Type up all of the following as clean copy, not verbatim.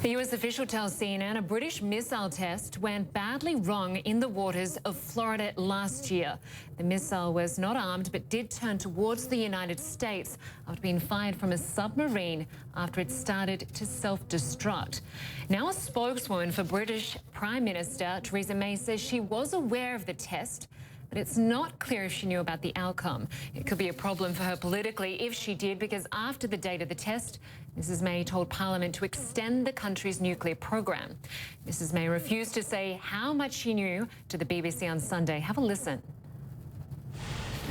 The US official tells CNN a British missile test went badly wrong in the waters of Florida last year. The missile was not armed but did turn towards the United States after being fired from a submarine after it started to self-destruct. Now a spokeswoman for British Prime Minister Theresa May says she was aware of the test, but it's not clear if she knew about the outcome. It could be a problem for her politically if she did, because after the date of the test, Mrs May told Parliament to extend the country's nuclear program. Mrs May refused to say how much she knew to the BBC on Sunday. Have a listen.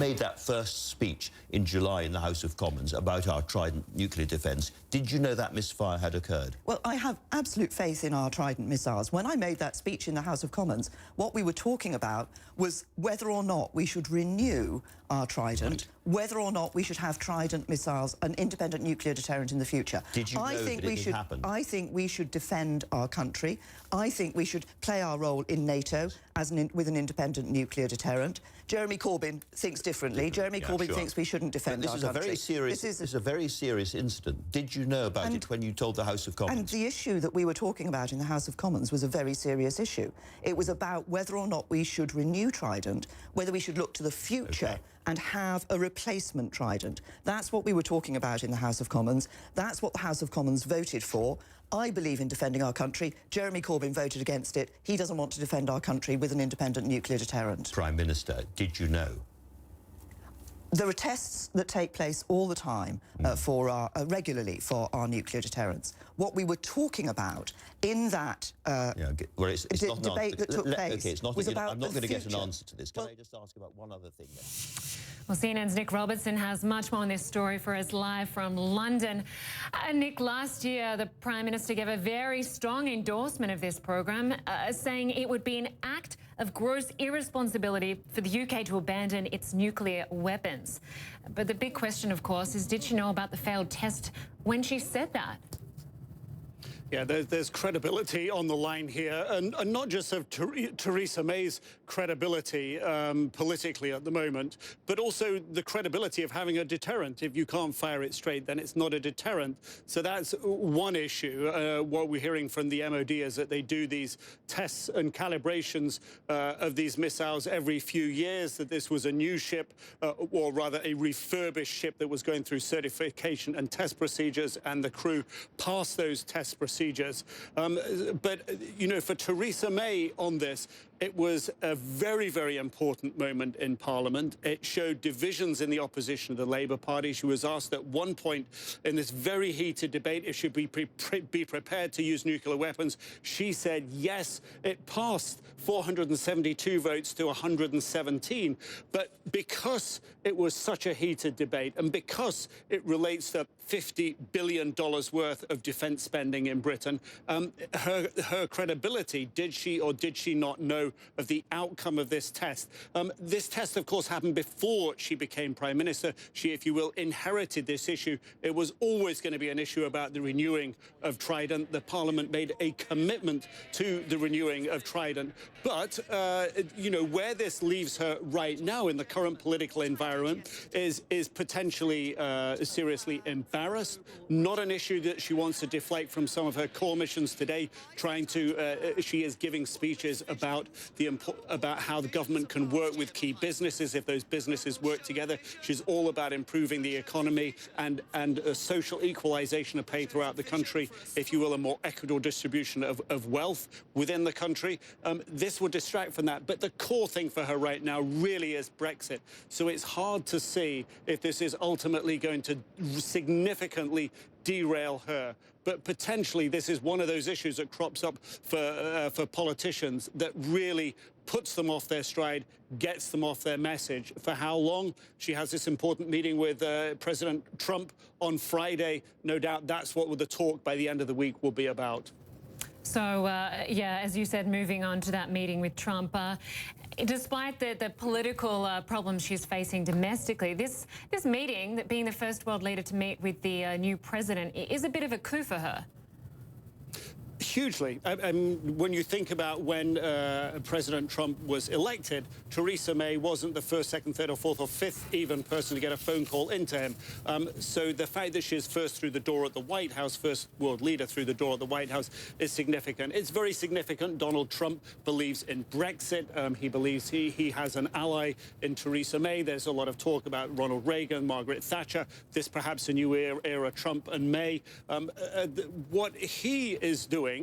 Made that first speech in July in the House of Commons about our Trident nuclear defence. Did you know that misfire had occurred? Well, I have absolute faith in our Trident missiles. When I made that speech in the House of Commons, what we were talking about was whether or not we should renew our Trident, whether or not we should have Trident missiles, an independent nuclear deterrent in the future. Did you know that it had happened? I think we should defend our country. I think we should play our role in NATO with an independent nuclear deterrent. Jeremy Corbyn thinks differently. Jeremy Corbyn thinks we shouldn't defend our country. This is a very serious incident. Did you know about it when you told the House of Commons? And the issue that we were talking about in the House of Commons was a very serious issue. It was about whether or not we should renew Trident, whether we should look to the future and have a replacement Trident. That's what we were talking about in the House of Commons. That's what the House of Commons voted for. I believe in defending our country. Jeremy Corbyn voted against it. He doesn't want to defend our country with an independent nuclear deterrent. Prime Minister, did you know? There are tests that take place all the time regularly for our nuclear deterrents. What we were talking about in that debate that took place was about I'm not going to get an answer to this. Can I just ask about one other thing then? Well, CNN's Nick Robertson has much more on this story for us live from London. Nick, last year the Prime Minister gave a very strong endorsement of this program, saying it would be an act of gross irresponsibility for the UK to abandon its nuclear weapons. But the big question, of course, is did she know about the failed test when she said that? Yeah, there's credibility on the line here, and not just of Theresa May's credibility politically at the moment, but also the credibility of having a deterrent. If you can't fire it straight, then it's not a deterrent. So that's one issue. What we're hearing from the MOD is that they do these tests and calibrations of these missiles every few years, that this was a new ship, or rather a refurbished ship that was going through certification and test procedures, and the crew passed those test procedures. But, you know, for Theresa May on this, it was a very, very important moment in Parliament. It showed divisions in the opposition of the Labour Party. She was asked at one point in this very heated debate if she would be prepared to use nuclear weapons. She said yes. It passed 472 votes to 117. But because it was such a heated debate, and because it relates to $50 billion worth of defence spending in Britain, her credibility, did she or did she not know of the outcome of this test? This test, of course, happened before she became Prime Minister. She, if you will, inherited this issue. It was always going to be an issue about the renewing of Trident. The Parliament made a commitment to the renewing of Trident. But, you know, where this leaves her right now in the current political environment is potentially seriously embarrassed. Not an issue that she wants to deflect from some of her core missions today, trying to, she is giving speeches about how the government can work with key businesses if those businesses work together. She's all about improving the economy and a social equalization of pay throughout the country, if you will, a more equitable distribution of wealth within the country. This will distract from that. But the core thing for her right now really is Brexit. So it's hard to see if this is ultimately going to significantly derail her. But potentially this is one of those issues that crops up for politicians that really puts them off their stride, gets them off their message. For how long? She has this important meeting with President Trump on Friday. No doubt that's what the talk by the end of the week will be about. So, yeah, as you said, moving on to that meeting with Trump, despite the political problems she's facing domestically, this meeting, that being the first world leader to meet with the new president, is a bit of a coup for her. Hugely. When you think about when President Trump was elected, Theresa May wasn't the first, second, third, or fourth, or fifth even person to get a phone call into him. So the fact that she's first through the door at the White House, first world leader through the door at the White House, is significant. It's very significant. Donald Trump believes in Brexit. He believes he has an ally in Theresa May. There's a lot of talk about Ronald Reagan, Margaret Thatcher, this perhaps a new era, Trump and May. What he is doing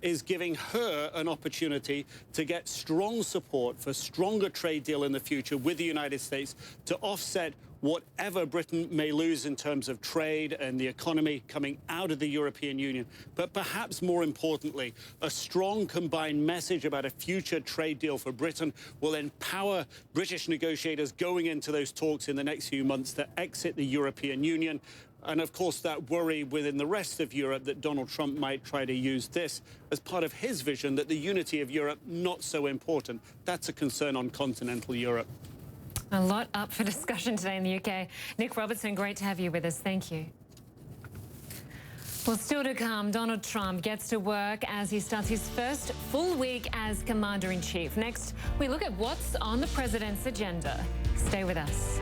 is giving her an opportunity to get strong support for a stronger trade deal in the future with the United States to offset whatever Britain may lose in terms of trade and the economy coming out of the European Union. But perhaps more importantly, a strong combined message about a future trade deal for Britain will empower British negotiators going into those talks in the next few months to exit the European Union. And of course, that worry within the rest of Europe that Donald Trump might try to use this as part of his vision that the unity of Europe not so important. That's a concern on continental Europe. A lot up for discussion today in the UK. Nick Robertson, great to have you with us. Thank you. Well, still to come, Donald Trump gets to work as he starts his first full week as Commander-in-Chief. Next, we look at what's on the president's agenda. Stay with us.